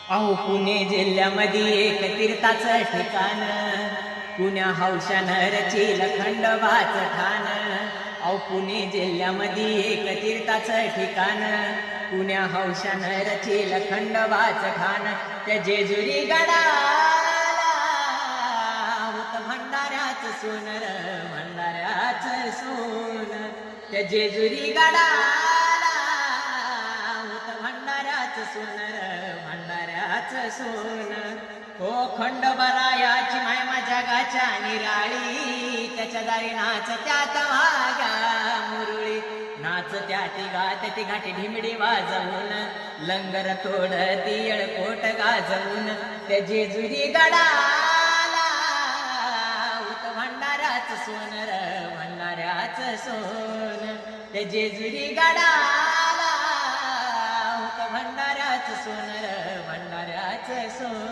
अहो पुणे जिल्ह्यामध्ये एक तीर्थाचं ठिकाण, पुण्या हौशानं रचील खंडोबाचं ठाण. अहो पुणे जिल्ह्यामध्ये एक तीर्थाचं ठिकाण, पुण्या हौशानं रचील खंडोबाचं ठाण. त्या जेजुरी गडाला होत भंडाऱ्याचं सोनर, भंडाऱ्याचं सोन. त्या जेजुरी गडाला होत भंडाऱ्याचं सोनर, भंडाऱ्याचं सोन. हो खंडोबारायाची महिमा जगाच्या निराळी, त्याच्या दारी नाच त्यात वागा मुरळी. नाच त्याती गात ती घाटी ढिमडी वाजवून, लंगर तोड तिळ कोट गाजवून. त्या जेजुरी गडाला होत भंडाऱ्याचं सोनर, भंडाऱ्याचं सोन. त्या जेजुरी गडाला होत भंडाऱ्याचं सोनर, भंडाऱ्याचं सोन.